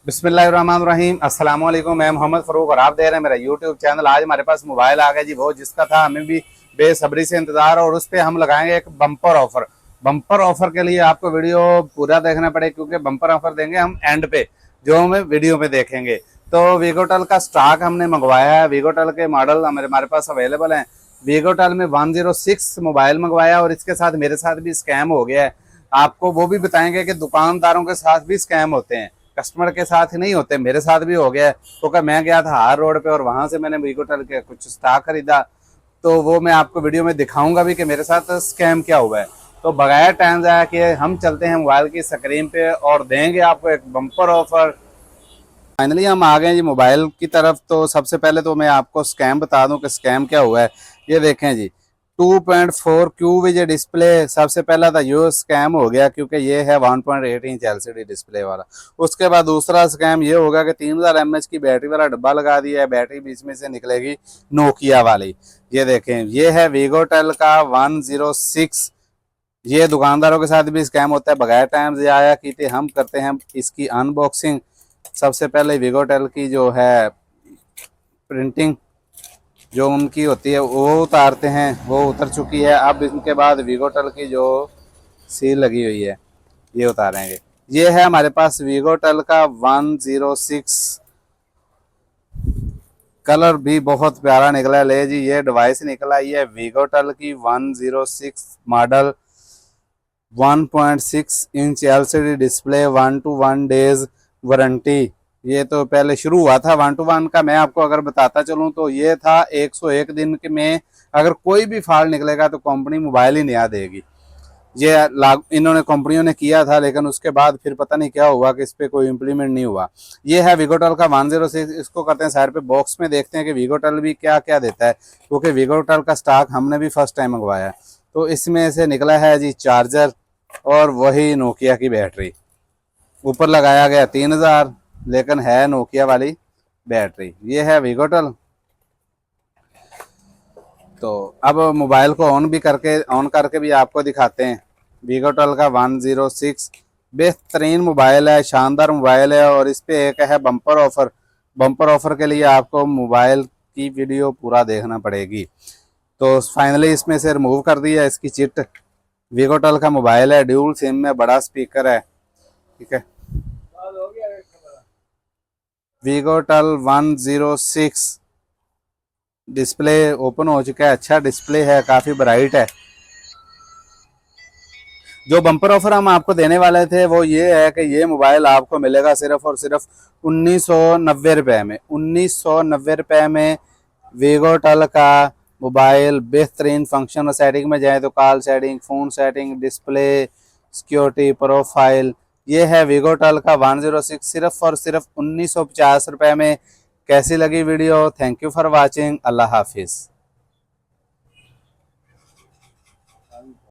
बिस्मिल्लाहिर्रहमानिर्रहीम। अस्सलाम वालेकुम। मैं मोहम्मद फ़रूक और आप देख रहे हैं मेरा यूट्यूब चैनल। आज हमारे पास मोबाइल आ गया जी, वो जिसका था हमें भी बेसब्री से इंतज़ार, और उस पर हम लगाएंगे एक बम्पर ऑफर। बम्पर ऑफर के लिए आपको वीडियो पूरा देखना पड़ेगा, क्योंकि बम्पर ऑफर देंगे हम एंड पे, जो हमें वीडियो पे देखेंगे। तो वीगोटेल का स्टॉक हमने मंगवाया है, वीगोटेल के मॉडल हमारे पास अवेलेबल हैं। वीगोटेल में 106 मोबाइल मंगवाया, और इसके साथ मेरे साथ भी स्कैम हो गया है। आपको वो भी बताएंगे कि दुकानदारों के साथ भी स्कैम होते हैं, कस्टमर के साथ ही नहीं होते। मेरे साथ भी हो गया है, क्योंकि मैं गया था हार रोड पे और वहां से मैंने वीगोटेल के कुछ स्टॉक खरीदा। तो वो मैं आपको वीडियो में दिखाऊंगा भी कि मेरे साथ स्कैम क्या हुआ है। तो बगैर टाइम जाया कि हम चलते हैं मोबाइल की स्क्रीन पे और देंगे आपको एक बम्पर ऑफर। फाइनली हम आ गए जी मोबाइल की तरफ। तो सबसे पहले तो मैं आपको स्कैम बता दूं कि स्कैम क्या हुआ है। ये देखें जी, 2.4 क्यूब ये डिस्प्ले। सबसे पहला था ये स्कैम हो गया, क्योंकि ये है 1.8 इंच एलसीडी डिस्प्ले वाला। उसके बाद दूसरा स्कैम ये होगा कि 3000 mAh की बैटरी वाला डब्बा लगा दिया है, बैटरी बीच में से निकलेगी नोकिया वाली। ये देखें, ये है वीगोटेल का 106। ये दुकानदारों के साथ भी स्कैम होता है। बगैर टाइम से आया की थी, हम करते हैं इसकी अनबॉक्सिंग। सबसे पहले वीगोटेल की जो है प्रिंटिंग जो उनकी होती है वो उतारते हैं, वो उतर चुकी है। अब इनके बाद वीगोटेल की जो सील लगी हुई है ये उतारेंगे। ये है हमारे पास वीगोटेल का 106। कलर भी बहुत प्यारा निकला। ले जी, ये डिवाइस निकला, ये वीगोटेल की 106 model, 1.6 inch LCD display, 1 to 1 days warranty. ये तो पहले शुरू हुआ था 1 to 1 का। मैं आपको अगर बताता चलूं तो ये था 101 दिन में अगर कोई भी फॉल्ट निकलेगा तो कंपनी मोबाइल ही नया देगी। ये इन्होंने कंपनियों ने किया था, लेकिन उसके बाद फिर पता नहीं क्या हुआ कि इस पर कोई इम्प्लीमेंट नहीं हुआ। ये है वीगोटेल का 106। इसको करते हैं साइड पे, बॉक्स में देखते हैं कि वीगोटेल भी क्या क्या देता है, क्योंकि वीगोटेल का स्टॉक हमने भी फर्स्ट टाइम मंगवाया है। तो इसमें से निकला है जी चार्जर और वही नोकिया की बैटरी। ऊपर लगाया गया 3000, लेकिन है नोकिया वाली बैटरी। ये है वीगोटेल। तो अब मोबाइल को ऑन करके भी आपको दिखाते हैं। वीगोटेल का 106 बेहतरीन मोबाइल है, शानदार मोबाइल है, और इस पे एक है बम्पर ऑफर। बम्पर ऑफर के लिए आपको मोबाइल की वीडियो पूरा देखना पड़ेगी। तो फाइनली इसमें से रिमूव कर दिया इसकी चिट। वीगोटेल का मोबाइल है, ड्यूल सिम में, बड़ा स्पीकर है। ठीक है, वीगोटेल 106 डिस्प्ले ओपन हो चुका है। अच्छा डिस्प्ले है, काफ़ी ब्राइट है। जो बम्पर ऑफर हम आपको देने वाले थे वो ये है कि ये मोबाइल आपको मिलेगा सिर्फ और सिर्फ 1990 में। 1990 में वीगोटेल का मोबाइल, बेहतरीन फंक्शन और सेटिंग में जाए तो call setting, phone setting, display, security, profile. ये है वीगोटेल का 106 सिर्फ और सिर्फ 1950 रुपये में। कैसी लगी video? Thank you for watching. अल्लाह हाफिज़।